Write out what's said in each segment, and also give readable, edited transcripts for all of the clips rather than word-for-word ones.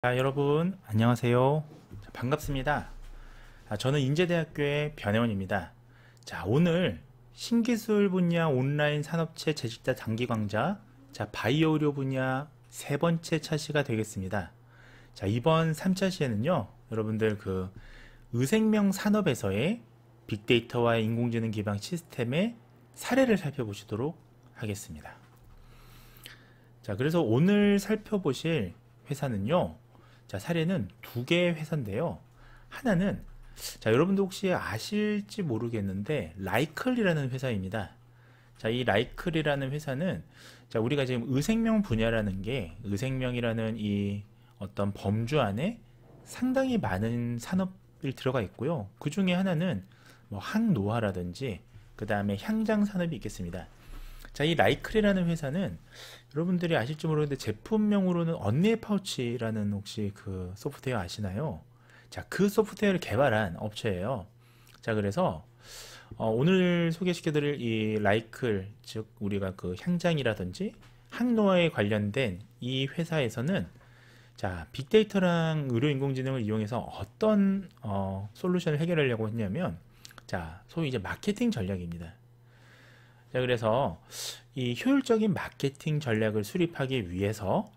자, 여러분 안녕하세요. 자, 반갑습니다. 저는 인제대학교의 변혜원입니다. 자, 오늘 신기술 분야 온라인 산업체 재직자 단기 강좌, 바이오 의료 분야 세 번째 차시가 되겠습니다. 자, 이번 3차 시에는요, 여러분들 의생명 산업에서의 빅데이터와 인공지능 기반 시스템의 사례를 살펴보시도록 하겠습니다. 자, 그래서 오늘 살펴보실 회사는요, 자, 사례는 두 개의 회사인데요. 하나는, 자, 여러분도 혹시 아실지 모르겠는데, 라이클이라는 회사입니다. 자, 이 라이클이라는 회사는, 자, 우리가 지금 의생명 분야라는 게, 의생명이라는 이 어떤 범주 안에 상당히 많은 산업이 들어가 있고요. 그 중에 하나는 뭐 항노화라든지, 그 다음에 향장 산업이 있겠습니다. 자, 이 라이클이라는 회사는 여러분들이 아실지 모르겠는데 제품명으로는 언니의 파우치라는 혹시 그 소프트웨어 아시나요? 자, 그 소프트웨어를 개발한 업체예요. 자, 그래서 오늘 소개시켜드릴 이 라이클, 즉 우리가 그 향장이라든지 항노화에 관련된 이 회사에서는 자, 빅데이터랑 의료인공지능을 이용해서 어떤 솔루션을 해결하려고 했냐면, 자, 소위 이제 마케팅 전략입니다. 자, 그래서 이 효율적인 마케팅 전략을 수립하기 위해서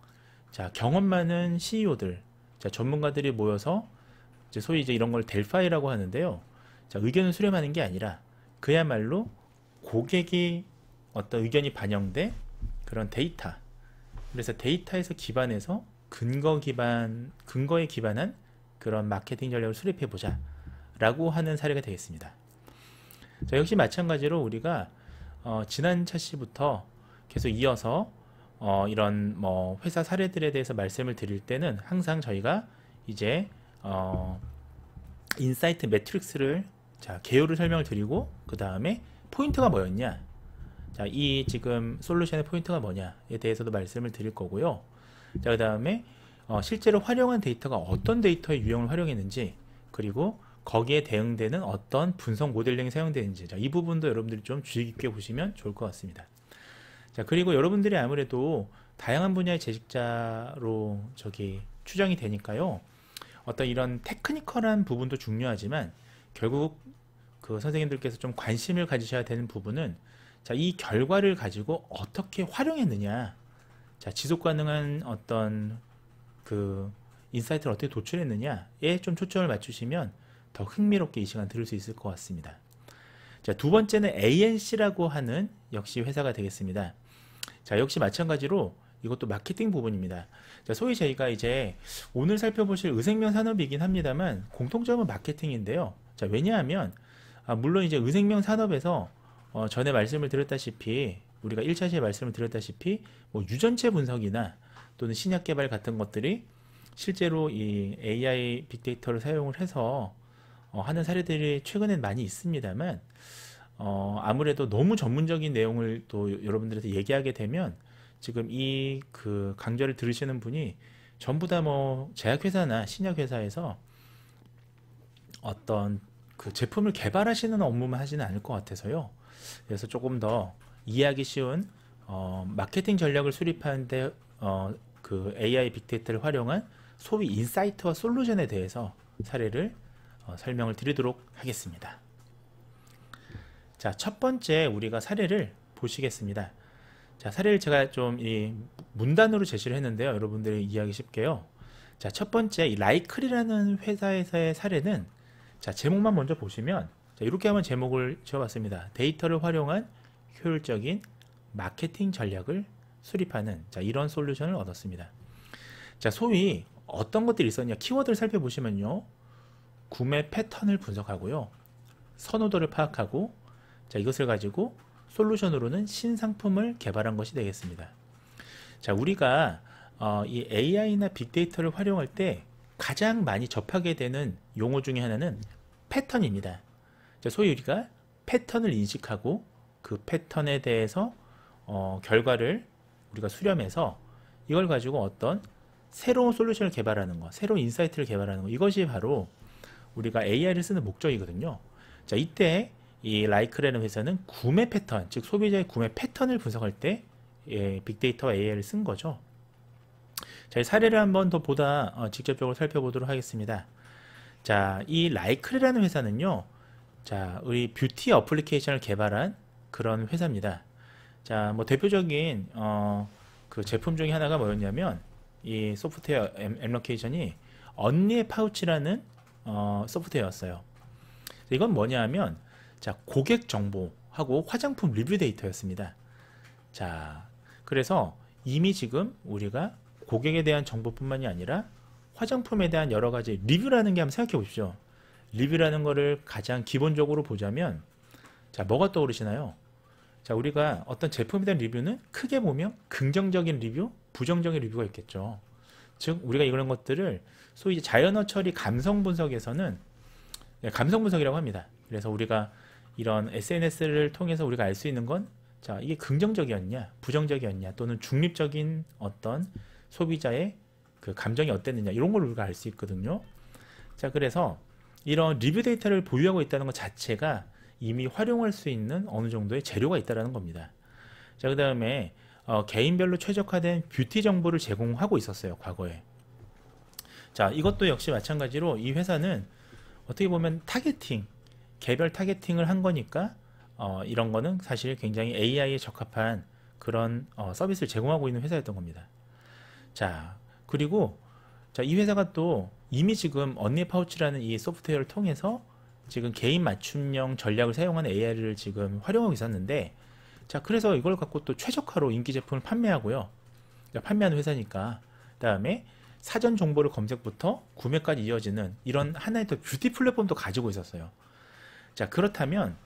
자, 경험 많은 CEO들, 자, 전문가들이 모여서 이제 소위 이제 이런 걸 델파이라고 하는데요. 자, 의견을 수렴하는 게 아니라 그야말로 고객이 어떤 의견이 반영된 그런 데이터. 그래서 데이터에서 기반해서 근거에 기반한 그런 마케팅 전략을 수립해 보자 라고 하는 사례가 되겠습니다. 자, 역시 마찬가지로 우리가 지난 차시부터 계속 이어서 이런 뭐 회사 사례들에 대해서 말씀을 드릴 때는 항상 저희가 이제 인사이트 매트릭스를 자, 개요를 설명을 드리고 그 다음에 포인트가 뭐였냐, 자, 이 지금 솔루션의 포인트가 뭐냐에 대해서도 말씀을 드릴 거고요. 자, 그 다음에 실제로 활용한 데이터가 어떤 데이터의 유형을 활용했는지, 그리고 거기에 대응되는 어떤 분석 모델링이 사용되는지, 자, 이 부분도 여러분들이 좀 주의 깊게 보시면 좋을 것 같습니다. 자, 그리고 여러분들이 아무래도 다양한 분야의 재직자로 추정이 되니까요. 어떤 이런 테크니컬한 부분도 중요하지만 결국 그 선생님들께서 좀 관심을 가지셔야 되는 부분은, 자, 이 결과를 가지고 어떻게 활용했느냐, 자, 지속 가능한 어떤 그 인사이트를 어떻게 도출했느냐에 좀 초점을 맞추시면 더 흥미롭게 이 시간 들을 수 있을 것 같습니다. 자, 두 번째는 ANC라고 하는 역시 회사가 되겠습니다. 자, 역시 마찬가지로 이것도 마케팅 부분입니다. 자, 소위 저희가 이제 오늘 살펴보실 의생명 산업이긴 합니다만 공통점은 마케팅인데요. 자, 왜냐하면 물론 이제 의생명 산업에서 전에 말씀을 드렸다시피, 우리가 1차시에 말씀을 드렸다시피 뭐 유전체 분석이나 또는 신약 개발 같은 것들이 실제로 이 AI 빅데이터를 사용을 해서 하는 사례들이 최근엔 많이 있습니다만, 아무래도 너무 전문적인 내용을 또 여러분들한테 얘기하게 되면 지금 이 그 강좌를 들으시는 분이 전부 다 뭐 제약회사나 신약회사에서 어떤 그 제품을 개발하시는 업무만 하지는 않을 것 같아서요. 그래서 조금 더 이해하기 쉬운 마케팅 전략을 수립하는데 그 AI 빅데이터를 활용한 소위 인사이트와 솔루션에 대해서 사례를 설명을 드리도록 하겠습니다. 자, 첫 번째 우리가 사례를 보시겠습니다. 자, 사례를 제가 좀 이 문단으로 제시를 했는데요. 여러분들이 이해하기 쉽게요. 자, 첫 번째 이 라이클이라는 회사에서의 사례는, 자, 제목만 먼저 보시면, 자, 이렇게 한번 제목을 지어봤습니다. 데이터를 활용한 효율적인 마케팅 전략을 수립하는, 자, 이런 솔루션을 얻었습니다. 자, 소위 어떤 것들이 있었냐, 키워드를 살펴보시면요, 구매 패턴을 분석하고요, 선호도를 파악하고, 자, 이것을 가지고 솔루션으로는 신상품을 개발한 것이 되겠습니다. 자, 우리가 이 AI나 빅데이터를 활용할 때 가장 많이 접하게 되는 용어 중에 하나는 패턴입니다. 자, 소위 우리가 패턴을 인식하고 그 패턴에 대해서 결과를 우리가 수렴해서 이걸 가지고 어떤 새로운 솔루션을 개발하는 것, 새로운 인사이트를 개발하는 것, 이것이 바로 우리가 AI를 쓰는 목적이거든요. 자, 이때 이 라이크라는 회사는 구매 패턴, 즉 소비자의 구매 패턴을 분석할 때 빅데이터와 AI를 쓴 거죠. 자, 이 사례를 한번 더 보다 직접적으로 살펴보도록 하겠습니다. 자, 이 라이클이라는 회사는요, 자, 우리 뷰티 어플리케이션을 개발한 그런 회사입니다. 자, 뭐 대표적인 그 제품 중에 하나가 뭐였냐면 이 소프트웨어 앱로케이션이 언니의 파우치라는 소프트웨어였어요. 이건 뭐냐 하면 자, 고객 정보하고 화장품 리뷰 데이터였습니다. 자, 그래서 이미 지금 우리가 고객에 대한 정보뿐만이 아니라 화장품에 대한 여러 가지 리뷰라는 게 한번 생각해 보십시오. 리뷰라는 거를 가장 기본적으로 보자면 자, 뭐가 떠오르시나요? 자, 우리가 어떤 제품에 대한 리뷰는 크게 보면 긍정적인 리뷰, 부정적인 리뷰가 있겠죠. 즉 우리가 이런 것들을 소위 자연어 처리 감성 분석에서는 감성 분석이라고 합니다. 그래서 우리가 이런 SNS를 통해서 우리가 알 수 있는 건 자, 이게 긍정적이었냐, 부정적이었냐, 또는 중립적인 어떤 소비자의 그 감정이 어땠느냐, 이런 걸 우리가 알 수 있거든요. 자, 그래서 이런 리뷰 데이터를 보유하고 있다는 것 자체가 이미 활용할 수 있는 어느 정도의 재료가 있다는 겁니다. 자, 그 다음에 개인별로 최적화된 뷰티 정보를 제공하고 있었어요, 과거에. 자, 이것도 역시 마찬가지로 이 회사는 어떻게 보면 타겟팅, 개별 타겟팅을 한 거니까 이런 거는 사실 굉장히 AI에 적합한 그런 서비스를 제공하고 있는 회사였던 겁니다. 자, 그리고 자, 이 회사가 또 이미 지금 언니 파우치라는 이 소프트웨어를 통해서 지금 개인 맞춤형 전략을 사용하는 AI를 지금 활용하고 있었는데, 자, 그래서 이걸 갖고 또 최적화로 인기 제품을 판매하고요. 판매하는 회사니까. 그다음에 사전 정보를 검색부터 구매까지 이어지는 이런 하나의 또 뷰티 플랫폼도 가지고 있었어요. 자, 그렇다면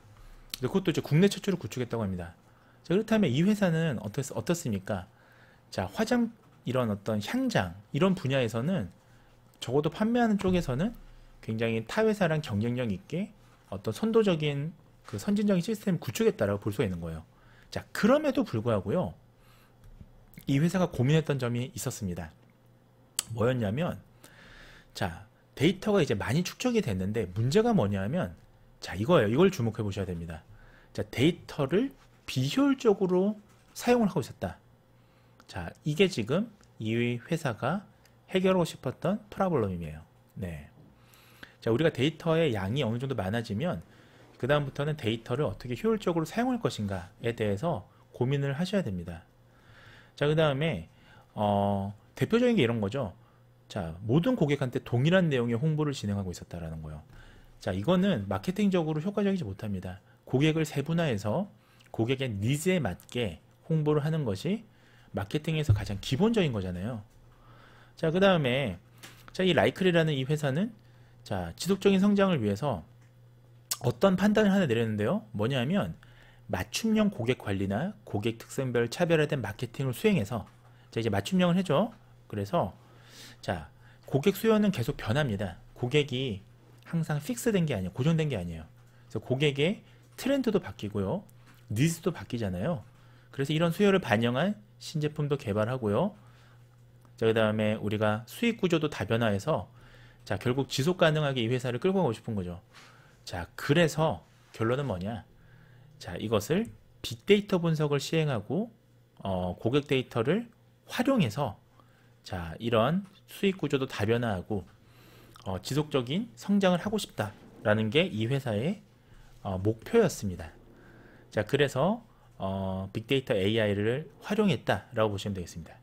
그것도 이제 국내 최초로 구축했다고 합니다. 자, 그렇다면 이 회사는 어떻습니까? 자, 화장 이런 어떤 향장 이런 분야에서는 적어도 판매하는 쪽에서는 굉장히 타 회사랑 경쟁력 있게 어떤 선도적인 그 선진적인 시스템을 구축했다라고 볼 수가 있는 거예요. 자, 그럼에도 불구하고요, 이 회사가 고민했던 점이 있었습니다. 뭐였냐면, 자, 데이터가 이제 많이 축적이 됐는데 문제가 뭐냐면, 자, 이거예요. 이걸 주목해 보셔야 됩니다. 자, 데이터를 비효율적으로 사용을 하고 있었다. 자, 이게 지금 이 회사가 해결하고 싶었던 프로블럼이에요. 네. 자, 우리가 데이터의 양이 어느 정도 많아지면 그 다음부터는 데이터를 어떻게 효율적으로 사용할 것인가에 대해서 고민을 하셔야 됩니다. 자, 그 다음에 대표적인 게 이런 거죠. 자, 모든 고객한테 동일한 내용의 홍보를 진행하고 있었다라는 거예요. 자, 이거는 마케팅적으로 효과적이지 못합니다. 고객을 세분화해서 고객의 니즈에 맞게 홍보를 하는 것이 마케팅에서 가장 기본적인 거잖아요. 자, 그 다음에 자, 이 라이클이라는 이 회사는 자, 지속적인 성장을 위해서 어떤 판단을 하나 내렸는데요. 뭐냐면 맞춤형 고객 관리나 고객 특성별 차별화된 마케팅을 수행해서 자, 이제 맞춤형을 해줘. 그래서 자, 고객 수요는 계속 변합니다. 고객이 항상 픽스된 게 아니에요. 고정된 게 아니에요. 그래서 고객의 트렌드도 바뀌고요. 니즈도 바뀌잖아요. 그래서 이런 수요를 반영한 신제품도 개발하고요. 자, 그 다음에 우리가 수익 구조도 다변화해서 자, 결국 지속 가능하게 이 회사를 끌고 가고 싶은 거죠. 자, 그래서 결론은 뭐냐? 자, 이것을 빅데이터 분석을 시행하고 고객 데이터를 활용해서 자, 이런 수익 구조도 다변화하고 지속적인 성장을 하고 싶다라는 게 이 회사의 목표였습니다. 자, 그래서 빅데이터 AI를 활용했다라고 보시면 되겠습니다.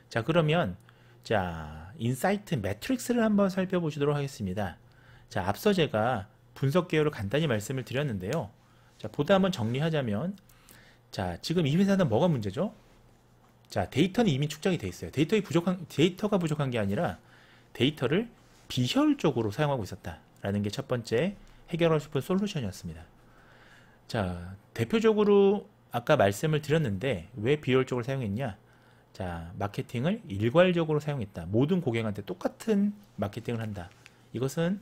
자, 그러면 자, 인사이트 매트릭스를 한번 살펴보시도록 하겠습니다. 자, 앞서 제가 분석 개요를 간단히 말씀을 드렸는데요. 자, 보다 한번 정리하자면 자, 지금 이 회사는 뭐가 문제죠? 자, 데이터는 이미 축적이 돼 있어요. 데이터가 부족한 게 아니라 데이터를 비효율적으로 사용하고 있었다라는 게 첫 번째 해결하고 싶은 솔루션이었습니다. 자, 대표적으로 아까 말씀을 드렸는데 왜 비효율적으로 사용했냐? 자, 마케팅을 일괄적으로 사용했다. 모든 고객한테 똑같은 마케팅을 한다. 이것은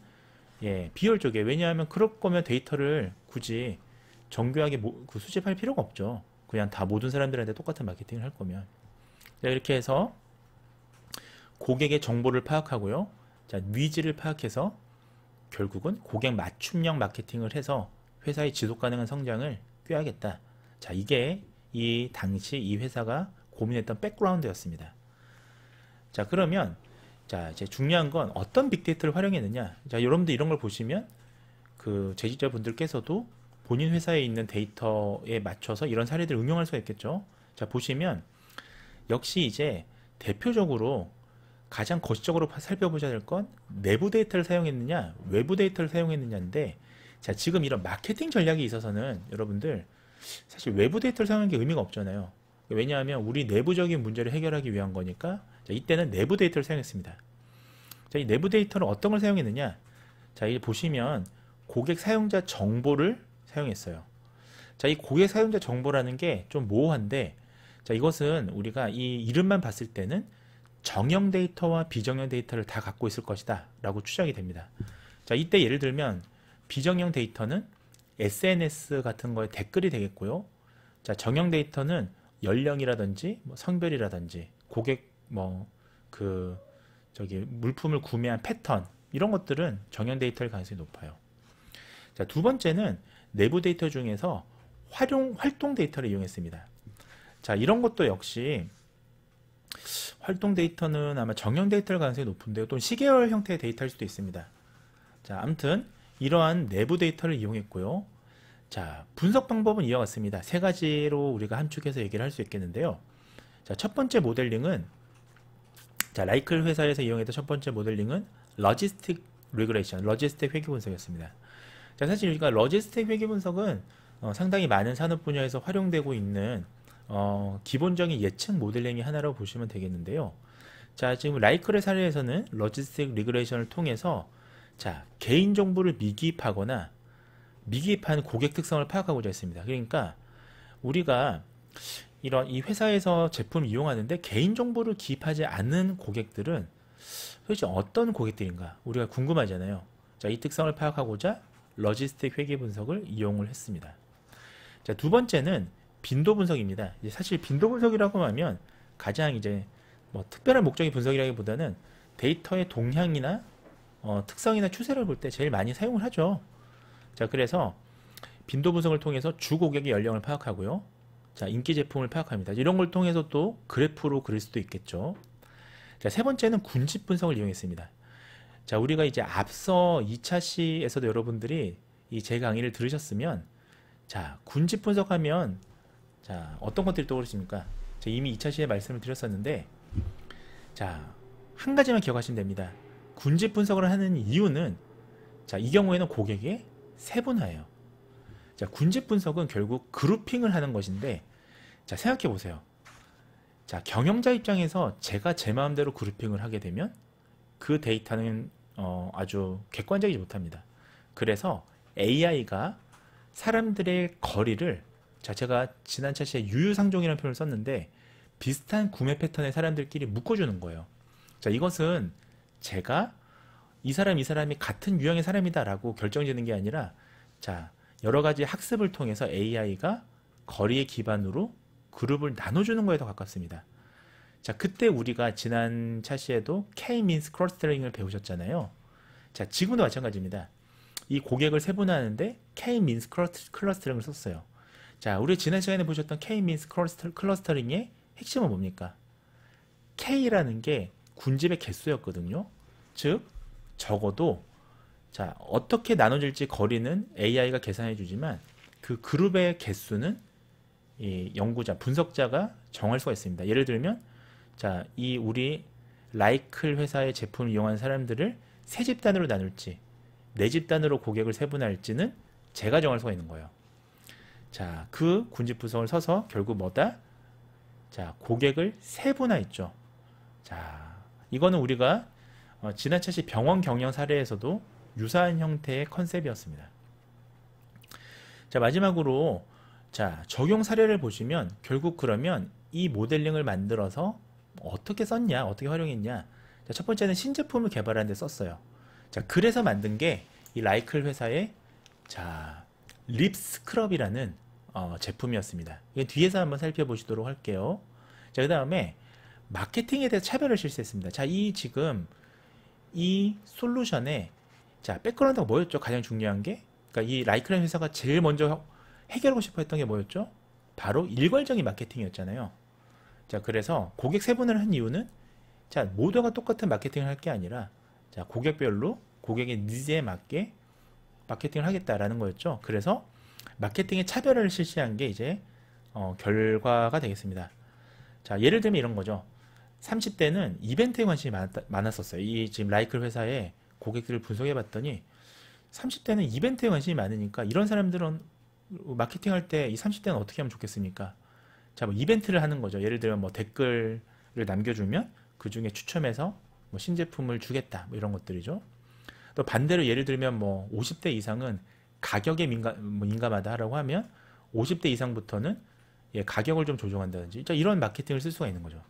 비효율적이에요. 왜냐하면 그럴 거면 데이터를 굳이 정교하게 수집할 필요가 없죠. 그냥 다 모든 사람들한테 똑같은 마케팅을 할 거면. 자, 이렇게 해서 고객의 정보를 파악하고요. 자, 니즈를 파악해서 결국은 고객 맞춤형 마케팅을 해서 회사의 지속 가능한 성장을 꾀하겠다. 자, 이게 이 당시 이 회사가 고민했던 백그라운드였습니다. 자, 그러면 자, 이제 중요한 건 어떤 빅데이터를 활용했느냐. 자, 여러분들 이런 걸 보시면 그 재직자분들께서도 본인 회사에 있는 데이터에 맞춰서 이런 사례들을 응용할 수가 있겠죠. 자, 보시면 역시 이제 대표적으로 가장 거시적으로 살펴보셔야 될 건 내부 데이터를 사용했느냐, 외부 데이터를 사용했느냐인데, 자, 지금 이런 마케팅 전략이 있어서는 여러분들 사실 외부 데이터를 사용하는 게 의미가 없잖아요. 왜냐하면 우리 내부적인 문제를 해결하기 위한 거니까. 자, 이때는 내부 데이터를 사용했습니다. 자, 이 내부 데이터를 어떤 걸 사용했느냐. 자, 이 보시면 고객 사용자 정보를 사용했어요. 자, 이 고객 사용자 정보라는 게 좀 모호한데, 자, 이것은 우리가 이 이름만 봤을 때는 정형 데이터와 비정형 데이터를 다 갖고 있을 것이다 라고 추정이 됩니다. 자, 이때 예를 들면 비정형 데이터는 SNS 같은 거에 댓글이 되겠고요. 자, 정형 데이터는 연령이라든지 뭐 성별이라든지 고객 물품을 구매한 패턴, 이런 것들은 정형 데이터일 가능성이 높아요. 자, 두 번째는 내부 데이터 중에서 활동 데이터를 이용했습니다. 자, 이런 것도 역시 활동 데이터는 아마 정형 데이터일 가능성이 높은데요. 또는 시계열 형태의 데이터일 수도 있습니다. 자, 아무튼 이러한 내부 데이터를 이용했고요. 자, 분석 방법은 이와 같습니다. 세 가지로 우리가 함축해서 얘기를 할 수 있겠는데요. 자, 첫 번째 모델링은, 자, 라이클 회사에서 이용했던 첫 번째 모델링은 로지스틱 리그레이션, 로지스틱 회귀 분석이었습니다. 자, 사실 우리가 로지스틱 회귀 분석은 상당히 많은 산업 분야에서 활용되고 있는 기본적인 예측 모델링의 하나라고 보시면 되겠는데요. 자, 지금 라이클의 사례에서는 로지스틱 리그레이션을 통해서, 자, 개인정보를 미기입하거나 미기입한 고객 특성을 파악하고자 했습니다. 그러니까 우리가 이 회사에서 제품을 이용하는데 개인정보를 기입하지 않는 고객들은 도대체 어떤 고객들인가 우리가 궁금하잖아요. 자, 이 특성을 파악하고자 로지스틱 회계 분석을 이용을 했습니다. 자, 두 번째는 빈도 분석입니다. 이제 사실 빈도 분석이라고 하면 가장 이제 특별한 목적의 분석이라기보다는 데이터의 동향이나 특성이나 추세를 볼 때 제일 많이 사용을 하죠. 자, 그래서 빈도 분석을 통해서 주 고객의 연령을 파악하고요. 자, 인기 제품을 파악합니다. 이런 걸 통해서 또 그래프로 그릴 수도 있겠죠. 자, 세 번째는 군집 분석을 이용했습니다. 자, 우리가 이제 앞서 2차 시에서도 여러분들이 제 강의를 들으셨으면, 자, 군집 분석하면, 자, 어떤 것들이 떠오르십니까? 제가 이미 2차 시에 말씀을 드렸었는데, 자, 한 가지만 기억하시면 됩니다. 군집 분석을 하는 이유는, 자, 이 경우에는 고객의 세분화예요. 자, 군집 분석은 결국 그룹핑을 하는 것인데, 자, 생각해 보세요. 자, 경영자 입장에서 제가 제 마음대로 그룹핑을 하게 되면 그 데이터는 아주 객관적이지 못합니다. 그래서 AI가 사람들의 거리를, 자, 제가 지난 차시에 유유상종이라는 표현을 썼는데 비슷한 구매 패턴의 사람들끼리 묶어주는 거예요. 자, 이것은 제가 이 사람이 같은 유형의 사람이다 라고 결정지는 게 아니라, 자, 여러 가지 학습을 통해서 AI가 거리의 기반으로 그룹을 나눠주는 거에 더 가깝습니다. 자, 그때 우리가 지난 차시에도 K-means clustering을 배우셨잖아요. 자, 지금도 마찬가지입니다. 이 고객을 세분화하는데 K-means clustering을 썼어요. 자, 우리 지난 시간에 보셨던 K-means clustering의 핵심은 뭡니까? K라는 게 군집의 개수였거든요. 즉, 적어도, 자, 어떻게 나눠질지 거리는 AI가 계산해 주지만 그 그룹의 개수는 이 연구자, 분석자가 정할 수가 있습니다. 예를 들면, 자, 이 우리 라이클 회사의 제품을 이용한 사람들을 3집단으로 나눌지 4집단으로 고객을 세분화할지는 제가 정할 수가 있는 거예요. 자, 그 군집 분석을 써서 결국 뭐다? 자, 고객을 세분화했죠. 자, 이거는 우리가 지난 차시 병원 경영 사례에서도 유사한 형태의 컨셉이었습니다. 자, 마지막으로, 자, 적용 사례를 보시면 결국 그러면 이 모델링을 만들어서 어떻게 썼냐, 어떻게 활용했냐. 자, 첫 번째는 신제품을 개발하는 데 썼어요. 자, 그래서 만든 게 이 라이클 회사의, 자, 립스크럽이라는 제품이었습니다. 이게 뒤에서 한번 살펴보시도록 할게요. 자, 그 다음에 마케팅에 대해서 차별을 실시했습니다. 자, 지금 이 솔루션에, 자, 백그라운드가 뭐였죠? 가장 중요한 게, 그러니까 이 라이클 회사가 제일 먼저 해결하고 싶어 했던 게 뭐였죠? 바로 일괄적인 마케팅이었잖아요. 자, 그래서 고객 세분화를 한 이유는 자, 모두가 똑같은 마케팅을 할 게 아니라 자, 고객별로 고객의 니즈에 맞게 마케팅을 하겠다라는 거였죠. 그래서 마케팅의 차별화를 실시한 게 이제 결과가 되겠습니다. 자, 예를 들면 이런 거죠. 30대는 이벤트에 관심이 많았었어요. 이 지금 라이클 회사의 고객들을 분석해 봤더니 30대는 이벤트에 관심이 많으니까 이런 사람들은 마케팅할 때 이 30대는 어떻게 하면 좋겠습니까? 자, 뭐 이벤트를 하는 거죠. 예를 들면 뭐 댓글을 남겨주면 그 중에 추첨해서 뭐 신제품을 주겠다. 뭐 이런 것들이죠. 또 반대로 예를 들면 뭐 50대 이상은 가격에 민감하다 하라고 하면 50대 이상부터는 가격을 좀 조정한다든지 이런 마케팅을 쓸 수가 있는 거죠.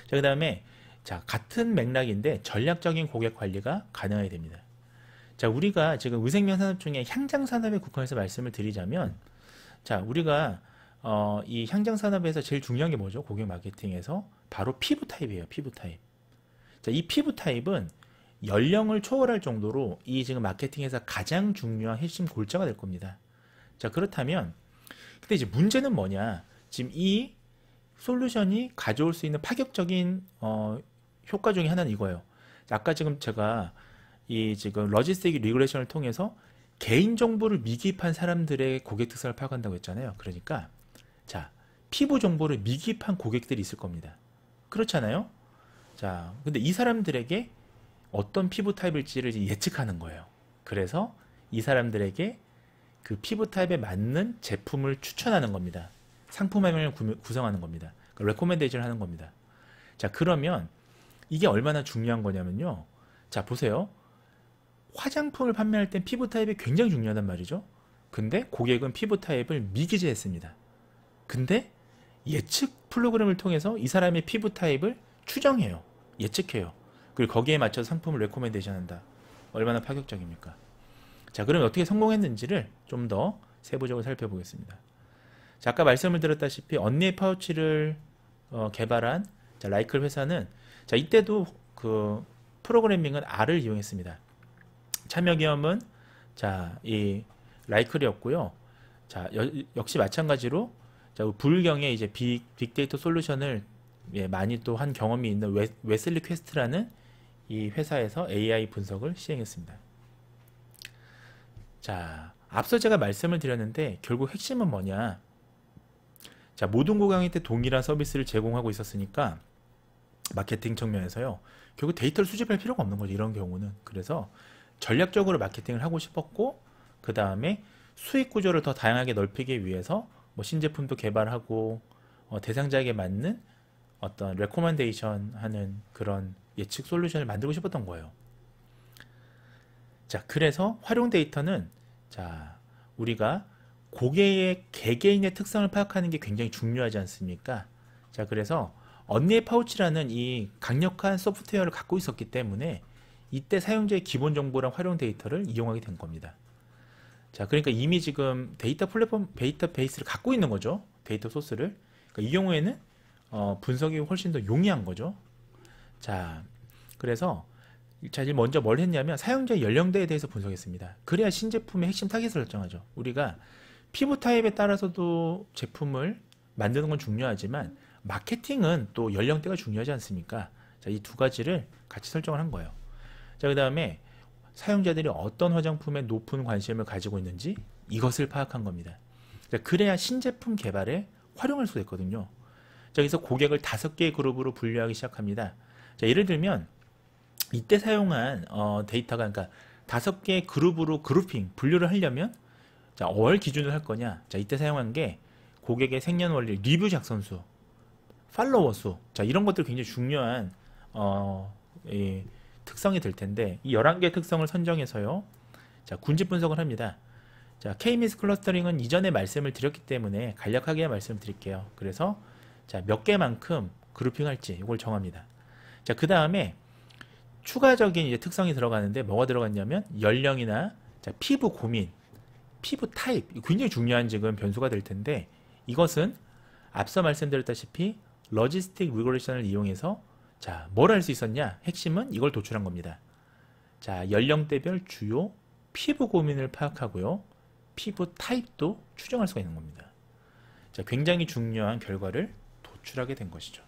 자, 그 다음에 자, 같은 맥락인데 전략적인 고객 관리가 가능하게 됩니다. 자, 우리가 지금 의생명 산업 중에 향장 산업에 국한해서 말씀을 드리자면, 자, 우리가 이 향장 산업에서 제일 중요한 게 뭐죠? 고객 마케팅에서 바로 피부 타입이에요. 피부 타입. 자, 이 피부 타입은 연령을 초월할 정도로 이 지금 마케팅에서 가장 중요한 핵심 골자가 될 겁니다. 자, 그렇다면 근데 이제 문제는 뭐냐? 지금 이 솔루션이 가져올 수 있는 파격적인 효과 중에 하나는 이거예요. 아까 지금 제가 이 지금 로지스틱 리그레이션을 통해서 개인 정보를 미기입한 사람들의 고객 특성을 파악한다고 했잖아요. 그러니까 자, 피부 정보를 미기입한 고객들이 있을 겁니다. 그렇잖아요. 자, 근데 이 사람들에게 어떤 피부 타입일지를 예측하는 거예요. 그래서 이 사람들에게 그 피부 타입에 맞는 제품을 추천하는 겁니다. 상품 화면을 구성하는 겁니다. 레코멘데이션을 하는 겁니다. 자, 그러면 이게 얼마나 중요한 거냐면요. 자, 보세요. 화장품을 판매할 땐 피부 타입이 굉장히 중요하단 말이죠. 근데 고객은 피부 타입을 미기재했습니다. 근데 예측 프로그램을 통해서 이 사람의 피부 타입을 추정해요. 예측해요. 그리고 거기에 맞춰서 상품을 레코멘데이션 한다. 얼마나 파격적입니까? 자, 그러면 어떻게 성공했는지를 좀 더 세부적으로 살펴보겠습니다. 자, 아까 말씀을 드렸다시피 언니의 파우치를 개발한 자, 라이클 회사는 자, 이때도 그 프로그래밍은 R을 이용했습니다. 참여 기업은 자, 이 라이클이었고요. 자, 역시 마찬가지로 자, 불경의 이제 빅데이터 솔루션을 많이 또 한 경험이 있는 웨슬리 퀘스트라는 이 회사에서 AI 분석을 시행했습니다. 자, 앞서 제가 말씀을 드렸는데 결국 핵심은 뭐냐? 자, 모든 고객한테 동일한 서비스를 제공하고 있었으니까 마케팅 측면에서요. 결국 데이터를 수집할 필요가 없는 거죠. 이런 경우는. 그래서 전략적으로 마케팅을 하고 싶었고 그 다음에 수익 구조를 더 다양하게 넓히기 위해서 뭐 신제품도 개발하고 대상자에게 맞는 어떤 레코멘데이션 하는 그런 예측 솔루션을 만들고 싶었던 거예요. 자, 그래서 활용 데이터는 자, 우리가 고객의 개개인의 특성을 파악하는 게 굉장히 중요하지 않습니까? 자, 그래서 언니의 파우치라는 이 강력한 소프트웨어를 갖고 있었기 때문에 이때 사용자의 기본 정보랑 활용 데이터를 이용하게 된 겁니다. 자, 그러니까 이미 지금 데이터 플랫폼, 데이터베이스를 갖고 있는 거죠. 데이터 소스를. 그러니까 이 경우에는 분석이 훨씬 더 용이한 거죠. 자, 그래서 자, 이제 먼저 뭘 했냐면 사용자의 연령대에 대해서 분석했습니다. 그래야 신제품의 핵심 타겟을 설정하죠. 우리가 피부 타입에 따라서도 제품을 만드는 건 중요하지만 마케팅은 또 연령대가 중요하지 않습니까? 자, 이 두 가지를 같이 설정을 한 거예요. 자, 그 다음에 사용자들이 어떤 화장품에 높은 관심을 가지고 있는지 이것을 파악한 겁니다. 자, 그래야 신제품 개발에 활용할 수가 있거든요. 자, 여기서 고객을 5개의 그룹으로 분류하기 시작합니다. 자, 예를 들면 이때 사용한 데이터가 그러니까 5개의 그룹으로 그룹핑, 분류를 하려면 자, 월 기준으로 할 거냐? 자, 이때 사용한 게 고객의 생년월일, 리뷰 작성 수, 팔로워 수. 자, 이런 것들 굉장히 중요한 특성이 될 텐데 이 11개의 특성을 선정해서요. 자, 군집 분석을 합니다. 자, K-미스 클러스터링은 이전에 말씀을 드렸기 때문에 간략하게 말씀을 드릴게요. 그래서 자, 몇 개만큼 그룹핑할지 이걸 정합니다. 자, 그 다음에 추가적인 이제 특성이 들어가는데 뭐가 들어갔냐면 연령이나 자, 피부 고민, 피부 타입 굉장히 중요한 지금 변수가 될 텐데 이것은 앞서 말씀드렸다시피 로지스틱 리그레이션을 이용해서 자, 뭘 할 수 있었냐? 핵심은 이걸 도출한 겁니다. 자, 연령대별 주요 피부 고민을 파악하고요. 피부 타입도 추정할 수가 있는 겁니다. 자, 굉장히 중요한 결과를 도출하게 된 것이죠.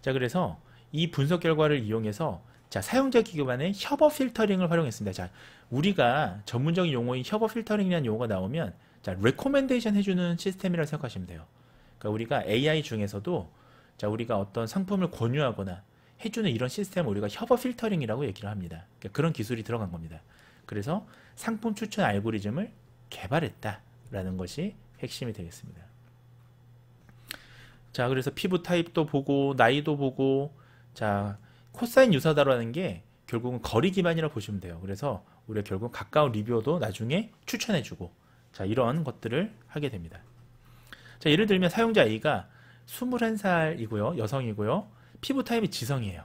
자, 그래서 이 분석 결과를 이용해서 자, 사용자 기반의 협업 필터링을 활용했습니다. 자, 우리가 전문적인 용어인 협업 필터링이라는 용어가 나오면 자, 레코멘데이션 해주는 시스템이라고 생각하시면 돼요. 그러니까 우리가 AI 중에서도 자, 우리가 어떤 상품을 권유하거나 해주는 이런 시스템을 우리가 협업 필터링이라고 얘기를 합니다. 그러니까 그런 기술이 들어간 겁니다. 그래서 상품 추천 알고리즘을 개발했다라는 것이 핵심이 되겠습니다. 자, 그래서 피부 타입도 보고 나이도 보고 자, 코사인 유사다라는 게 결국은 거리 기반이라고 보시면 돼요. 그래서 우리가 결국 가까운 리뷰어도 나중에 추천해주고 자, 이런 것들을 하게 됩니다. 자, 예를 들면 사용자 A가 21살이고요. 여성이고요. 피부 타입이 지성이에요.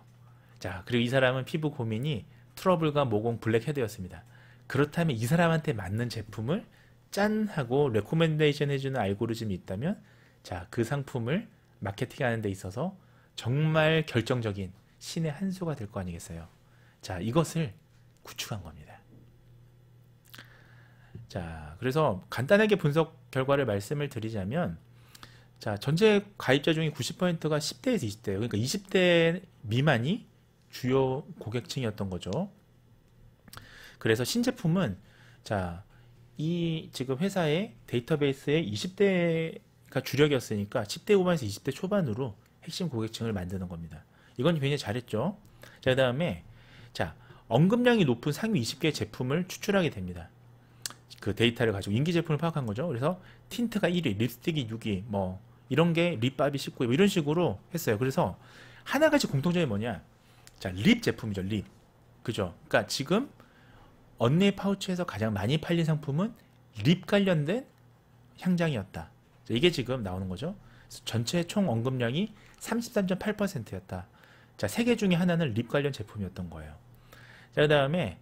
자, 그리고 이 사람은 피부 고민이 트러블과 모공 블랙 헤드였습니다. 그렇다면 이 사람한테 맞는 제품을 짠 하고 레코멘데이션 해주는 알고리즘이 있다면 자, 그 상품을 마케팅하는 데 있어서 정말 결정적인 신의 한 수가 될 거 아니겠어요. 자, 이것을 구축한 겁니다. 자, 그래서 간단하게 분석 결과를 말씀을 드리자면 자, 전체 가입자 중에 90%가 10대에서 20대예요. 그러니까 20대 미만이 주요 고객층이었던 거죠. 그래서 신제품은 자, 이 지금 회사의 데이터베이스에 20대가 주력이었으니까 10대 후반에서 20대 초반으로 핵심 고객층을 만드는 겁니다. 이건 굉장히 잘했죠. 자, 그 다음에 자, 언급량이 높은 상위 20개의 제품을 추출하게 됩니다. 그 데이터를 가지고 인기 제품을 파악한 거죠. 그래서 틴트가 1위, 립스틱이 6위, 뭐 이런 게 립밥이 19위, 뭐 이런 식으로 했어요. 그래서 하나같이 공통점이 뭐냐? 자, 립 제품이죠, 립. 그죠? 그러니까 지금 언니 파우치에서 가장 많이 팔린 상품은 립 관련된 향장이었다. 자, 이게 지금 나오는 거죠. 전체 총 언급량이 33.8%였다. 자, 3개 중에 하나는 립 관련 제품이었던 거예요. 자, 그 다음에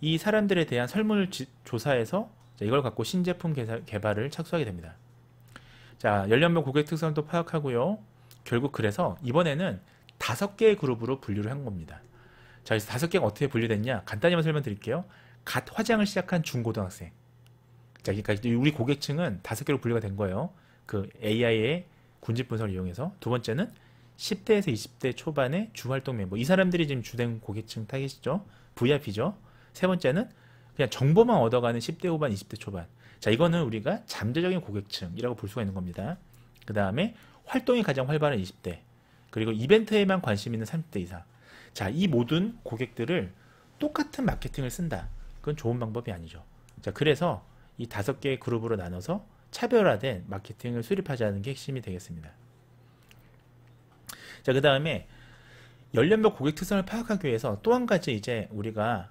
이 사람들에 대한 설문을 조사해서 자, 이걸 갖고 신제품 개발을 착수하게 됩니다. 자, 연령별 고객 특성도 파악하고요. 결국 그래서 이번에는 5개의 그룹으로 분류를 한 겁니다. 자, 그래서 5개가 어떻게 분류됐냐? 간단히만 설명드릴게요. 갓 화장을 시작한 중고등학생. 자, 그러니까 우리 고객층은 5개로 분류가 된 거예요. 그 AI의 군집 분석을 이용해서. 두 번째는 10대에서 20대 초반의 주활동 멤버. 이 사람들이 지금 주된 고객층 타겟이죠. VIP죠. 세 번째는 그냥 정보만 얻어가는 10대 후반, 20대 초반. 자, 이거는 우리가 잠재적인 고객층이라고 볼 수가 있는 겁니다. 그 다음에 활동이 가장 활발한 20대. 그리고 이벤트에만 관심 있는 30대 이상. 자, 이 모든 고객들을 똑같은 마케팅을 쓴다. 그건 좋은 방법이 아니죠. 자, 그래서 이 5개의 그룹으로 나눠서 차별화된 마케팅을 수립하자는 게 핵심이 되겠습니다. 자, 그 다음에 연령별 고객 특성을 파악하기 위해서 또 한 가지 이제 우리가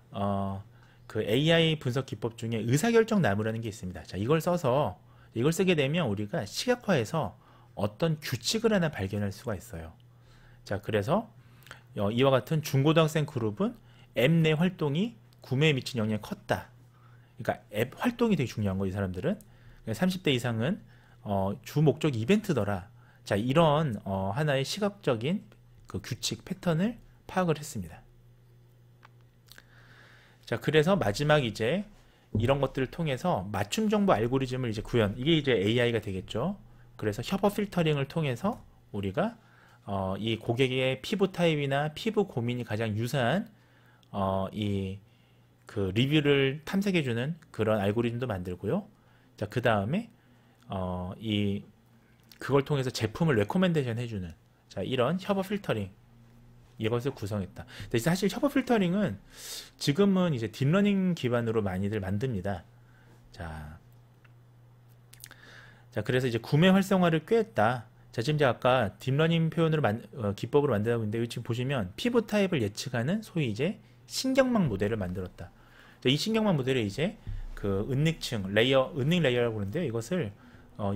그 AI 분석 기법 중에 의사결정 나무라는 게 있습니다. 자, 이걸 써서 이걸 쓰게 되면 우리가 시각화해서 어떤 규칙을 하나 발견할 수가 있어요. 자, 그래서 이와 같은 중고등학생 그룹은 앱 내 활동이 구매에 미친 영향이 컸다. 그러니까 앱 활동이 되게 중요한 거예요, 이 사람들은. 30대 이상은 주 목적 이벤트더라. 자, 이런 하나의 시각적인 그 규칙 패턴을 파악을 했습니다. 자, 그래서 마지막 이제 이런 것들을 통해서 맞춤 정보 알고리즘을 이제 구현. 이게 이제 AI가 되겠죠. 그래서 협업 필터링을 통해서 우리가 이 고객의 피부 타입이나 피부 고민이 가장 유사한 이 그 리뷰를 탐색해주는 그런 알고리즘도 만들고요. 자, 그 다음에 그걸 통해서 제품을 레코멘데이션 해주는 자, 이런 협업 필터링 이것을 구성했다. 근데 사실 협업 필터링은 지금은 이제 딥러닝 기반으로 많이들 만듭니다. 자, 그래서 이제 구매 활성화를 꾀했다. 자, 지금 제가 아까 딥러닝 표현으로 기법으로 만들고 있는데 지금 보시면 피부 타입을 예측하는 소위 이제 신경망 모델을 만들었다. 자, 이 신경망 모델에 이제 그 은닉층 레이어, 은닉 레이어라고 그러는데요. 이것을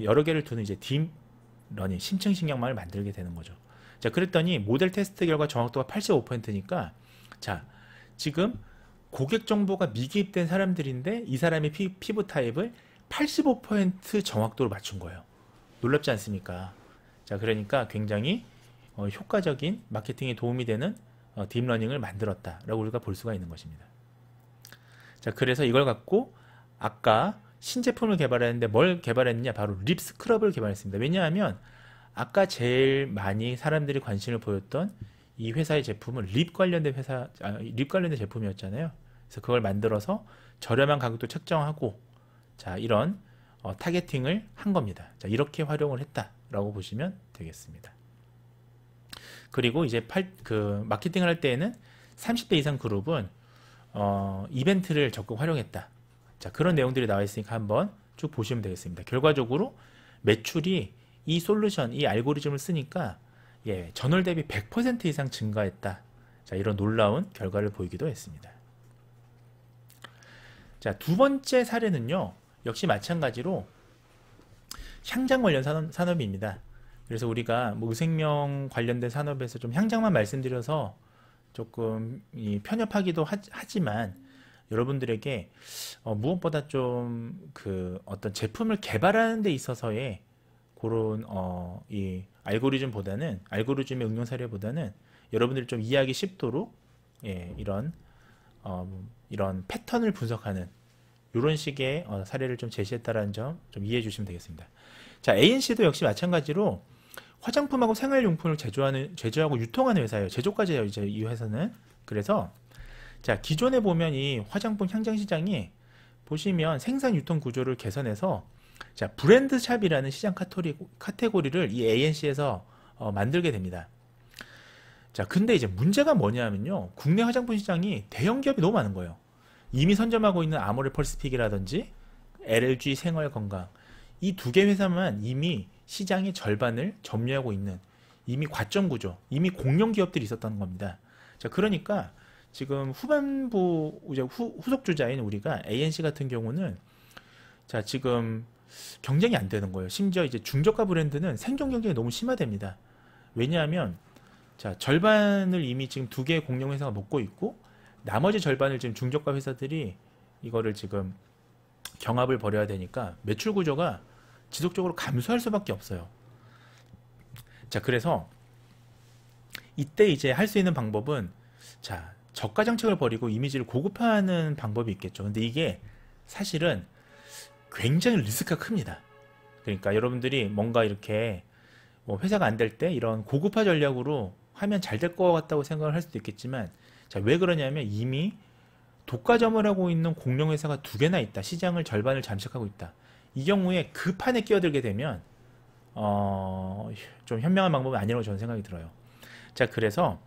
여러 개를 두는 이제 딥러닝 심층 신경망을 만들게 되는 거죠. 자, 그랬더니 모델 테스트 결과 정확도가 85%니까 자, 지금 고객 정보가 미기입된 사람들인데 이 사람의 피부 타입을 85% 정확도로 맞춘 거예요. 놀랍지 않습니까? 자, 그러니까 굉장히 효과적인 마케팅에 도움이 되는 딥러닝을 만들었다라고 우리가 볼 수가 있는 것입니다. 자, 그래서 이걸 갖고 아까 신제품을 개발했는데 뭘 개발했느냐? 바로 립 스크럽을 개발했습니다. 왜냐하면 아까 제일 많이 사람들이 관심을 보였던 이 회사의 제품은 립 관련된 립 관련된 제품이었잖아요. 그래서 그걸 만들어서 저렴한 가격도 책정하고, 자, 이런 타겟팅을 한 겁니다. 자, 이렇게 활용을 했다라고 보시면 되겠습니다. 그리고 이제 마케팅을 할 때에는 30대 이상 그룹은 이벤트를 적극 활용했다. 자, 그런 내용들이 나와 있으니까 한번 쭉 보시면 되겠습니다. 결과적으로 매출이 이 솔루션, 이 알고리즘을 쓰니까 전월 대비 100% 이상 증가했다. 자, 이런 놀라운 결과를 보이기도 했습니다. 자, 두 번째 사례는요, 역시 마찬가지로 향장 관련 산업입니다. 그래서 우리가 뭐 의생명 관련된 산업에서 좀 향장만 말씀드려서 조금 편협하기도 하지만 여러분들에게 무엇보다 좀 어떤 제품을 개발하는 데 있어서의 그런 이 알고리즘의 응용 사례보다는 여러분들이 좀 이해하기 쉽도록 이런 패턴을 분석하는 이런 식의 사례를 좀 제시했다라는 점 좀 이해해 주시면 되겠습니다. 자, ANC도 역시 마찬가지로 화장품하고 생활용품을 제조하고 유통하는 회사예요. 제조까지 해요, 이제 이 회사는. 그래서 자, 기존에 보면 이 화장품 향장 시장이 보시면 생산 유통 구조를 개선해서 자, 브랜드샵이라는 시장 카테고리를 이 ANC에서 만들게 됩니다. 자, 근데 이제 문제가 뭐냐면요, 국내 화장품 시장이 대형 기업이 너무 많은 거예요. 이미 선점하고 있는 아모레 펄스픽이라든지 LG 생활건강, 이 두 개 회사만 이미 시장의 절반을 점유하고 있는 이미 과점 구조, 이미 공룡 기업들이 있었던 겁니다. 자, 그러니까 지금 후반부 이제 후속 주자인 우리가 ANC 같은 경우는 자, 지금 경쟁이 안 되는 거예요. 심지어 이제 중저가 브랜드는 생존 경쟁이 너무 심화됩니다. 왜냐하면 자, 절반을 이미 지금 두 개의 공룡 회사가 먹고 있고, 나머지 절반을 지금 중저가 회사들이 이거를 지금 경합을 벌여야 되니까 매출 구조가 지속적으로 감소할 수밖에 없어요. 자, 그래서 이때 이제 할 수 있는 방법은 자, 저가 정책을 버리고 이미지를 고급화하는 방법이 있겠죠. 근데 이게 사실은 굉장히 리스크가 큽니다. 그러니까 여러분들이 뭔가 이렇게 뭐 회사가 안 될 때 이런 고급화 전략으로 하면 잘 될 것 같다고 생각을 할 수도 있겠지만, 자, 왜 그러냐면 이미 독과점을 하고 있는 공룡 회사가 두 개나 있다. 시장을 절반을 잠식하고 있다. 이 경우에 그 판에 끼어들게 되면 좀 현명한 방법은 아니라고 저는 생각이 들어요. 자, 그래서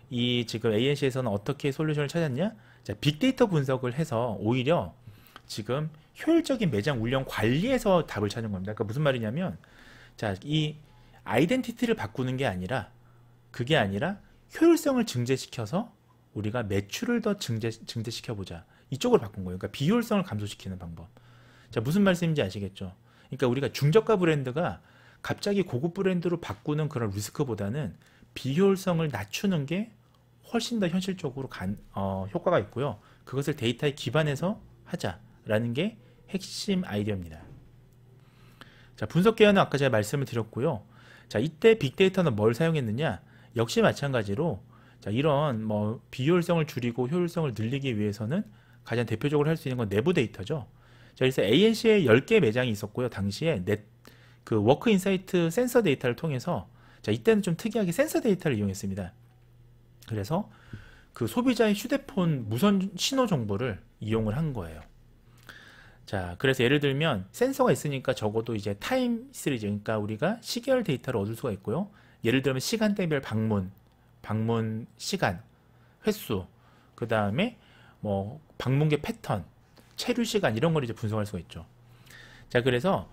이 지금 ANC에서는 어떻게 솔루션을 찾았냐? 자, 빅데이터 분석을 해서 오히려 지금 효율적인 매장 운영 관리에서 답을 찾는 겁니다. 그러니까 무슨 말이냐면, 자, 이 아이덴티티를 바꾸는 게 아니라, 그게 아니라 효율성을 증대시켜서 우리가 매출을 더 증대시켜보자. 이쪽으로 바꾼 거예요. 그러니까 비효율성을 감소시키는 방법. 자, 무슨 말씀인지 아시겠죠? 그러니까 우리가 중저가 브랜드가 갑자기 고급 브랜드로 바꾸는 그런 리스크보다는 비효율성을 낮추는 게 훨씬 더 현실적으로 효과가 있고요. 그것을 데이터에 기반해서 하자라는 게 핵심 아이디어입니다. 자, 분석 계열은 아까 제가 말씀을 드렸고요. 자, 이때 빅데이터는 뭘 사용했느냐? 역시 마찬가지로 자, 이런 뭐 비효율성을 줄이고 효율성을 늘리기 위해서는 가장 대표적으로 할 수 있는 건 내부 데이터죠. 자, 그래서 ANC에 10개 매장이 있었고요. 당시에 그 워크 인사이트 센서 데이터를 통해서, 자, 이때는 좀 특이하게 센서 데이터를 이용했습니다. 그래서 그 소비자의 휴대폰 무선 신호 정보를 이용을 한 거예요. 자, 그래서 예를 들면 센서가 있으니까 적어도 이제 타임 시리즈, 그러니까 우리가 시계열 데이터를 얻을 수가 있고요. 예를 들면 시간대별 방문 시간, 횟수, 그 다음에 뭐 방문객 패턴, 체류 시간, 이런 걸 이제 분석할 수가 있죠. 자, 그래서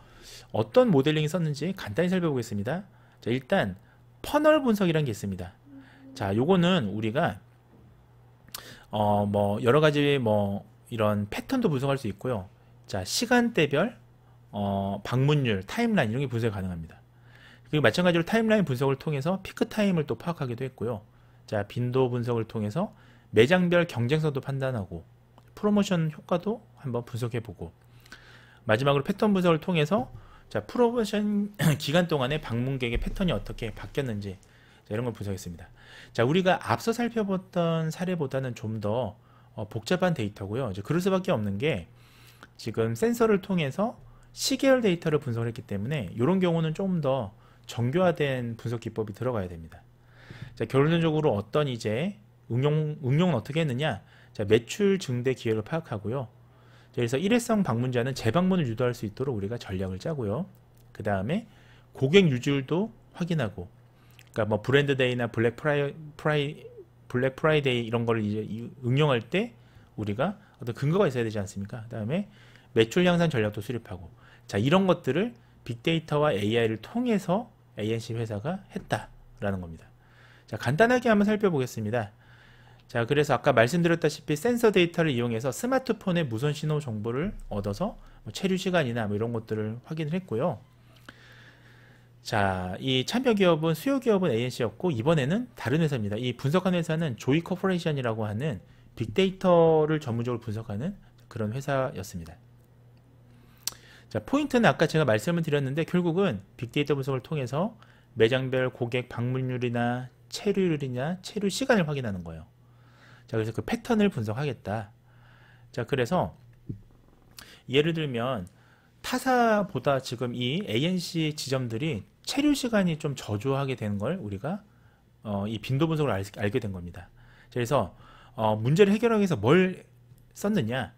어떤 모델링이 썼는지 간단히 살펴보겠습니다. 자, 일단 퍼널 분석이라는 게 있습니다. 자, 요거는 우리가 뭐 여러 가지 뭐 이런 패턴도 분석할 수 있고요. 자, 시간대별 방문율, 타임라인, 이런 게 분석이 가능합니다. 그리고 마찬가지로 타임라인 분석을 통해서 피크 타임을 또 파악하기도 했고요. 자, 빈도 분석을 통해서 매장별 경쟁성도 판단하고 프로모션 효과도 한번 분석해보고, 마지막으로 패턴 분석을 통해서 자, 프로모션 기간 동안에 방문객의 패턴이 어떻게 바뀌었는지, 자, 이런 걸 분석했습니다. 자, 우리가 앞서 살펴봤던 사례보다는 좀 더 복잡한 데이터고요. 이제 그럴 수밖에 없는 게 지금 센서를 통해서 시계열 데이터를 분석을 했기 때문에 이런 경우는 좀 더 정교화된 분석 기법이 들어가야 됩니다. 자, 결론적으로 어떤 이제 응용은 어떻게 했느냐? 자, 매출 증대 기회를 파악하고요. 그래서 일회성 방문자는 재방문을 유도할 수 있도록 우리가 전략을 짜고요. 그 다음에 고객 유지율도 확인하고, 그러니까 뭐 브랜드데이나 블랙 프라이데이 이런 걸 이제 응용할 때 우리가 어떤 근거가 있어야 되지 않습니까? 그 다음에 매출 향상 전략도 수립하고, 자, 이런 것들을 빅데이터와 AI를 통해서 ANC 회사가 했다라는 겁니다. 자, 간단하게 한번 살펴보겠습니다. 자, 그래서 아까 말씀드렸다시피 센서 데이터를 이용해서 스마트폰의 무선 신호 정보를 얻어서 뭐 체류 시간이나 뭐 이런 것들을 확인을 했고요. 자, 이 참여 기업은 수요 기업은 ANC였고, 이번에는 다른 회사입니다. 이 분석한 회사는 조이 코퍼레이션이라고 하는 빅데이터를 전문적으로 분석하는 그런 회사였습니다. 자, 포인트는 아까 제가 말씀을 드렸는데 결국은 빅데이터 분석을 통해서 매장별 고객 방문율이나 체류율이나 체류 시간을 확인하는 거예요. 자, 그래서 그 패턴을 분석하겠다. 자, 그래서 예를 들면 타사보다 지금 이 ANC 지점들이 체류 시간이 좀 저조하게 되는 걸 우리가 이 빈도 분석을 알게 된 겁니다. 그래서 문제를 해결하기 위해서 뭘 썼느냐?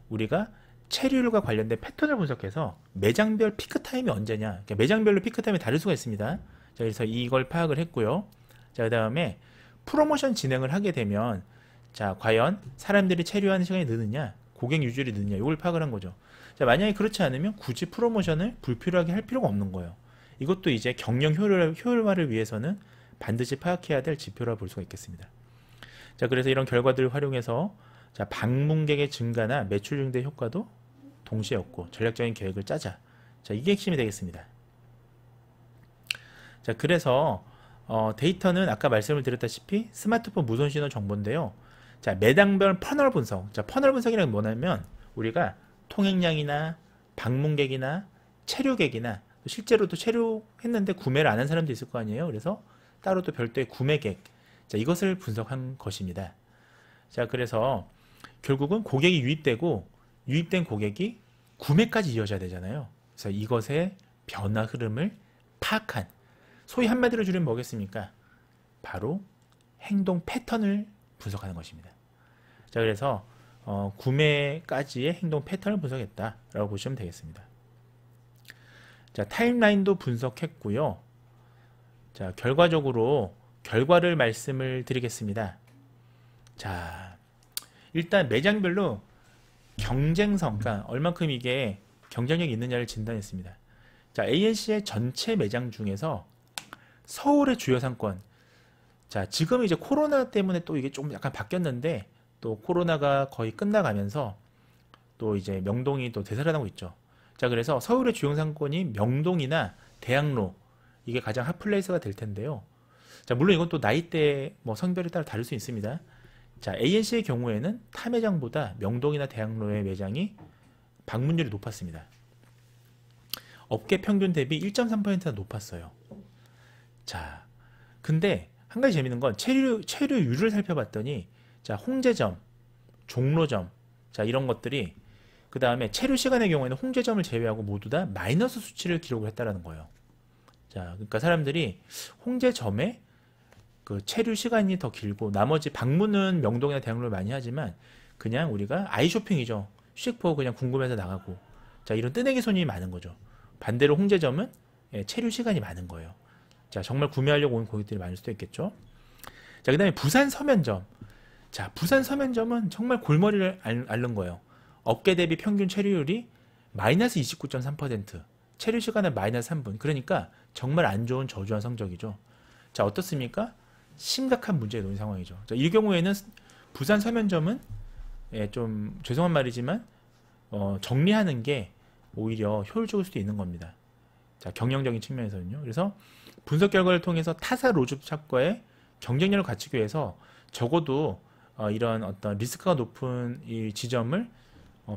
우리가 체류율과 관련된 패턴을 분석해서 매장별 피크타임이 언제냐? 그러니까 매장별로 피크타임이 다를 수가 있습니다. 자, 그래서 이걸 파악을 했고요. 자, 그 다음에 프로모션 진행을 하게 되면 자, 과연 사람들이 체류하는 시간이 느느냐, 고객 유지율이 느느냐, 이걸 파악을 한 거죠. 자, 만약에 그렇지 않으면 굳이 프로모션을 불필요하게 할 필요가 없는 거예요. 이것도 이제 경영 효율화를 위해서는 반드시 파악해야 될 지표라 볼 수가 있겠습니다. 자, 그래서 이런 결과들을 활용해서 자, 방문객의 증가나 매출 증대 효과도 동시에 얻고 전략적인 계획을 짜자. 자, 이게 핵심이 되겠습니다. 자, 그래서 데이터는 아까 말씀을 드렸다시피 스마트폰 무선 신호 정보인데요. 자, 매장별 퍼널 분석. 자, 퍼널 분석이란 뭐냐면 우리가 통행량이나 방문객이나 체류객이나 실제로 또 체류했는데 구매를 안 한 사람도 있을 거 아니에요. 그래서 따로 또 별도의 구매객. 자, 이것을 분석한 것입니다. 자, 그래서 결국은 고객이 유입되고 유입된 고객이 구매까지 이어져야 되잖아요. 그래서 이것의 변화 흐름을 파악한, 소위 한마디로 줄이면 뭐겠습니까? 바로 행동 패턴을 분석하는 것입니다. 자, 그래서 구매까지의 행동 패턴을 분석했다라고 보시면 되겠습니다. 자, 타임라인도 분석했고요. 자, 결과적으로 결과를 말씀을 드리겠습니다. 자, 일단 매장별로 경쟁성, 그러니까 얼만큼 이게 경쟁력이 있느냐를 진단했습니다. 자, ANC의 전체 매장 중에서 서울의 주요 상권. 자, 지금 이제 코로나 때문에 또 이게 좀 약간 바뀌었는데 또 코로나가 거의 끝나가면서 또 이제 명동이 또 되살아나고 있죠. 자, 그래서 서울의 주요 상권이 명동이나 대학로, 이게 가장 핫플레이스가 될 텐데요. 자, 물론 이건 또 나이대 뭐 성별에 따라 다를 수 있습니다. 자, ANC의 경우에는 타 매장보다 명동이나 대학로의 매장이 방문율이 높았습니다. 업계 평균 대비 1.3%나 높았어요. 자, 근데 한 가지 재밌는 건 체류율을 살펴봤더니 자, 홍제점, 종로점, 자, 이런 것들이 그 다음에 체류 시간의 경우에는 홍제점을 제외하고 모두 다 마이너스 수치를 기록을 했다라는 거예요. 자, 그러니까 사람들이 홍제점에 그 체류 시간이 더 길고 나머지 방문은 명동이나 대학로를 많이 하지만 그냥 우리가 아이쇼핑이죠. 휴식포 그냥 궁금해서 나가고, 자, 이런 뜨내기 손님이 많은 거죠. 반대로 홍제점은 체류 시간이 많은 거예요. 자, 정말 구매하려고 온 고객들이 많을 수도 있겠죠. 자, 그 다음에 부산 서면점. 자, 부산 서면점은 정말 골머리를 앓는 거예요. 업계 대비 평균 체류율이 마이너스 29.3%, 체류 시간은 마이너스 3분. 그러니까 정말 안 좋은 저조한 성적이죠. 자, 어떻습니까? 심각한 문제에 놓인 상황이죠. 자, 이 경우에는 부산 서면점은 좀 죄송한 말이지만 정리하는 게 오히려 효율적일 수도 있는 겁니다. 자, 경영적인 측면에서는요. 그래서 분석 결과를 통해서 타사 로즈 샵과의 경쟁력을 갖추기 위해서 적어도 이런 어떤 리스크가 높은 이 지점을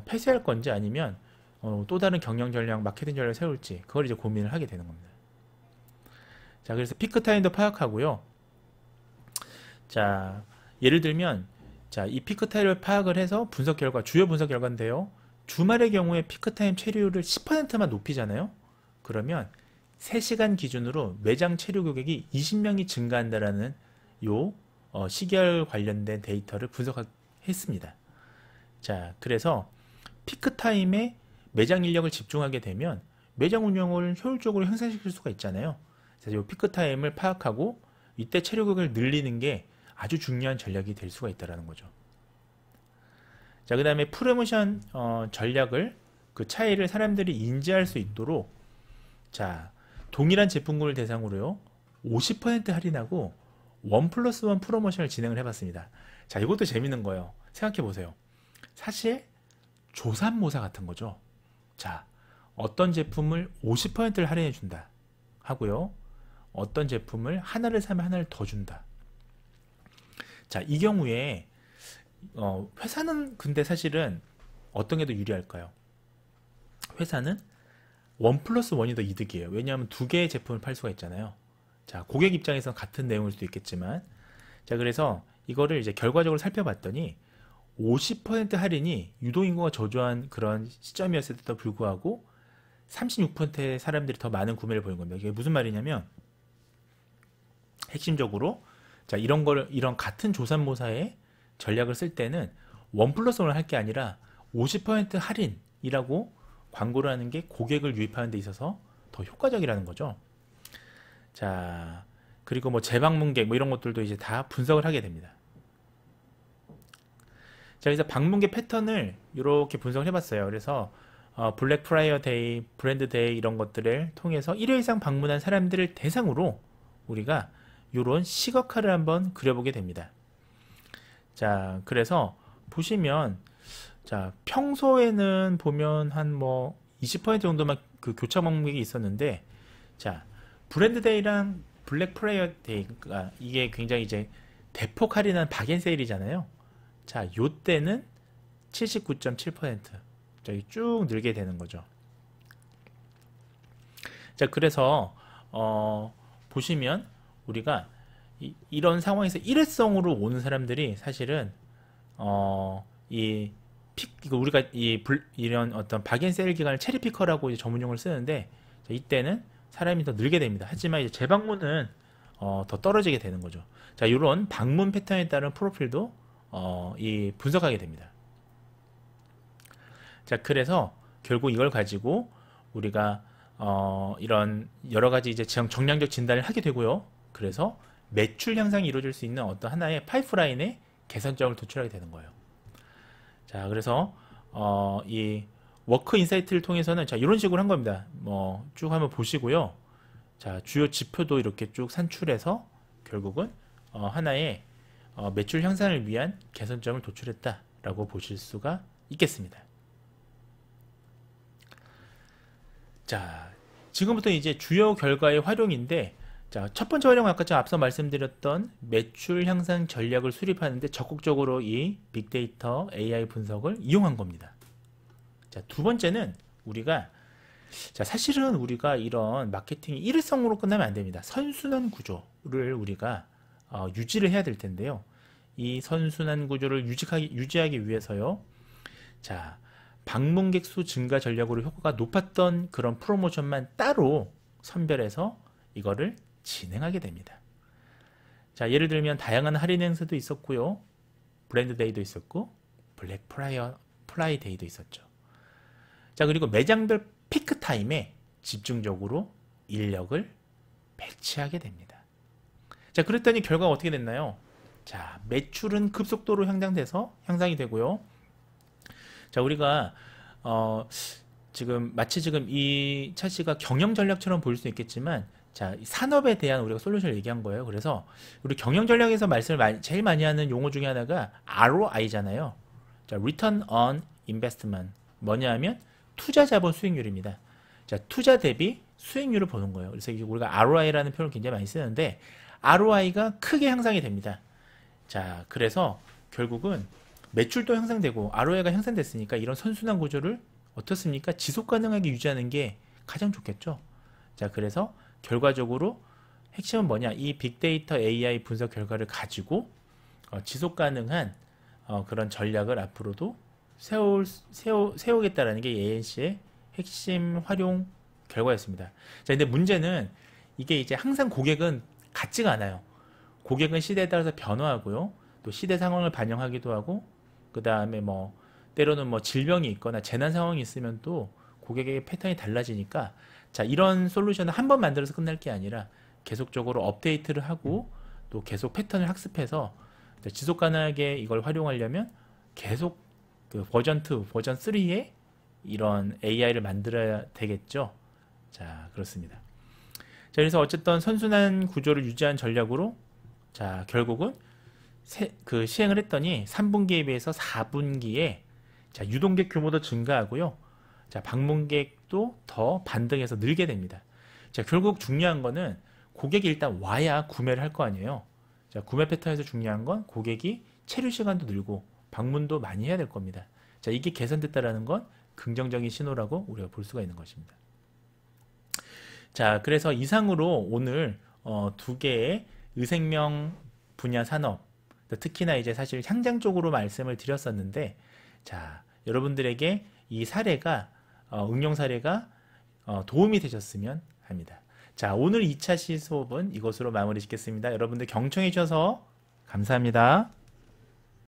폐쇄할 건지 아니면 또 다른 경영 전략, 마케팅 전략을 세울지 그걸 이제 고민을 하게 되는 겁니다. 자, 그래서 피크 타임도 파악하고요. 자, 예를 들면 자, 이 피크 타임을 파악을 해서 분석 결과, 주요 분석 결과인데요. 주말의 경우에 피크 타임 체류율을 10%만 높이잖아요. 그러면 3시간 기준으로 매장 체류 고객이 20명이 증가한다라는 요 시계열 관련된 데이터를 분석했습니다. 자, 그래서 피크 타임에 매장 인력을 집중하게 되면 매장 운영을 효율적으로 향상시킬 수가 있잖아요. 그래서 이 피크 타임을 파악하고 이때 체류 고객을 늘리는 게 아주 중요한 전략이 될 수가 있다는 거죠. 자, 그 다음에 프로모션 전략을 그 차이를 사람들이 인지할 수 있도록 자, 동일한 제품군을 대상으로요 50% 할인하고 1+1 프로모션을 진행을 해봤습니다. 자, 이것도 재밌는 거예요. 생각해 보세요. 사실 조삼모사 같은 거죠. 자, 어떤 제품을 50%를 할인해 준다 하고요, 어떤 제품을 하나를 사면 하나를 더 준다. 자, 이 경우에 회사는 근데 사실은 어떤 게 더 유리할까요? 회사는 1+1이 더 이득이에요. 왜냐하면 두 개의 제품을 팔 수가 있잖아요. 자, 고객 입장에서는 같은 내용일 수도 있겠지만, 자, 그래서 이거를 이제 결과적으로 살펴봤더니 50% 할인이 유동인구가 저조한 그런 시점이었음에도 불구하고 36%의 사람들이 더 많은 구매를 보인 겁니다. 이게 무슨 말이냐면, 핵심적으로 자, 이런 같은 조삼모사의 전략을 쓸 때는 1+1을 할 게 아니라 50% 할인이라고 광고를 하는 게 고객을 유입하는 데 있어서 더 효과적이라는 거죠. 자, 그리고 뭐 재방문객 뭐 이런 것들도 이제 다 분석을 하게 됩니다. 자, 그래서 방문객 패턴을 이렇게 분석을 해봤어요. 그래서 블랙 프라이어 데이, 브랜드 데이 이런 것들을 통해서 1회 이상 방문한 사람들을 대상으로 우리가 이런 시각화를 한번 그려보게 됩니다. 자, 그래서 보시면 자, 평소에는 보면 한 뭐 20% 정도만 그 교차 방문객이 있었는데, 자, 브랜드 데이랑 블랙 프라이어 데이가 이게 굉장히 이제 대폭 할인한 박앤세일이잖아요. 자, 요때는 79.7% 저기 쭉 늘게 되는 거죠. 자, 그래서 보시면 우리가 이런 상황에서 일회성으로 오는 사람들이 사실은 우리가 이런 어떤 박앤세일 기간을 체리피커라고 이제 전문용어를 쓰는데, 자, 이때는 사람이 더 늘게 됩니다. 하지만 이제 재방문은 더 떨어지게 되는 거죠. 자, 이런 방문 패턴에 따른 프로필도 분석하게 됩니다. 자, 그래서 결국 이걸 가지고 우리가 이런 여러 가지 이제 정량적 진단을 하게 되고요. 그래서 매출 향상이 이루어질 수 있는 어떤 하나의 파이프라인의 개선점을 도출하게 되는 거예요. 자, 그래서 이 워크 인사이트를 통해서는 자, 이런 식으로 한 겁니다. 뭐 쭉 한번 보시고요. 자, 주요 지표도 이렇게 쭉 산출해서 결국은 하나의 매출 향상을 위한 개선점을 도출했다라고 보실 수가 있겠습니다. 자, 지금부터 이제 주요 결과의 활용인데, 자, 첫 번째 활용은 아까 제가 앞서 말씀드렸던 매출 향상 전략을 수립하는데 적극적으로 이 빅데이터 AI 분석을 이용한 겁니다. 자, 두 번째는 우리가 자, 사실은 우리가 이런 마케팅이 일회성으로 끝나면 안 됩니다. 선순환 구조를 우리가 유지를 해야 될 텐데요. 이 선순환 구조를 유지하기 위해서요. 자, 방문객 수 증가 전략으로 효과가 높았던 그런 프로모션만 따로 선별해서 이거를 진행하게 됩니다. 자, 예를 들면 다양한 할인 행사도 있었고요. 브랜드 데이도 있었고 블랙 프라이 데이도 있었죠. 자, 그리고 매장별 피크 타임에 집중적으로 인력을 배치하게 됩니다. 자, 그랬더니 결과가 어떻게 됐나요? 자, 매출은 급속도로 향상이 되고요. 자, 우리가 마치 지금 이 차시가 경영 전략처럼 보일 수 있겠지만, 자, 산업에 대한 우리가 솔루션을 얘기한 거예요. 그래서 우리 경영 전략에서 말씀을 제일 많이 하는 용어 중에 하나가 ROI잖아요. 자, Return on Investment. 뭐냐 하면 투자 자본 수익률입니다. 자, 투자 대비 수익률을 보는 거예요. 그래서 우리가 ROI라는 표현을 굉장히 많이 쓰는데, ROI가 크게 향상이 됩니다. 자, 그래서 결국은 매출도 향상되고 ROI가 향상됐으니까 이런 선순환 구조를 어떻습니까? 지속 가능하게 유지하는 게 가장 좋겠죠. 자, 그래서 결과적으로 핵심은 뭐냐? 이 빅데이터 AI 분석 결과를 가지고 지속 가능한 그런 전략을 앞으로도 세우겠다라는 게 ANC의 핵심 활용 결과였습니다. 자, 근데 문제는 이게 이제 항상 고객은 같지가 않아요. 고객은 시대에 따라서 변화하고요. 또 시대 상황을 반영하기도 하고, 그 다음에 뭐 때로는 뭐 질병이 있거나 재난 상황이 있으면 또 고객의 패턴이 달라지니까, 자, 이런 솔루션을 한 번 만들어서 끝날 게 아니라 계속적으로 업데이트를 하고 또 계속 패턴을 학습해서 지속 가능하게 이걸 활용하려면 계속 그 버전 2, 버전 3에 이런 AI를 만들어야 되겠죠. 자, 그렇습니다. 자, 그래서 어쨌든 선순환 구조를 유지한 전략으로, 자, 결국은 그 시행을 했더니 3분기에 비해서 4분기에 자, 유동객 규모도 증가하고요. 자, 방문객도 더 반등해서 늘게 됩니다. 자, 결국 중요한 거는 고객이 일단 와야 구매를 할 거 아니에요. 자, 구매 패턴에서 중요한 건 고객이 체류 시간도 늘고 방문도 많이 해야 될 겁니다. 자, 이게 개선됐다라는 건 긍정적인 신호라고 우리가 볼 수가 있는 것입니다. 자, 그래서 이상으로 오늘 두 개의 의생명 분야 산업, 특히나 이제 사실 향장 쪽으로 말씀을 드렸었는데, 자, 여러분들에게 이 사례가 응용 사례가 도움이 되셨으면 합니다. 자, 오늘 2차 시 수업은 이것으로 마무리 짓겠습니다. 여러분들 경청해 주셔서 감사합니다.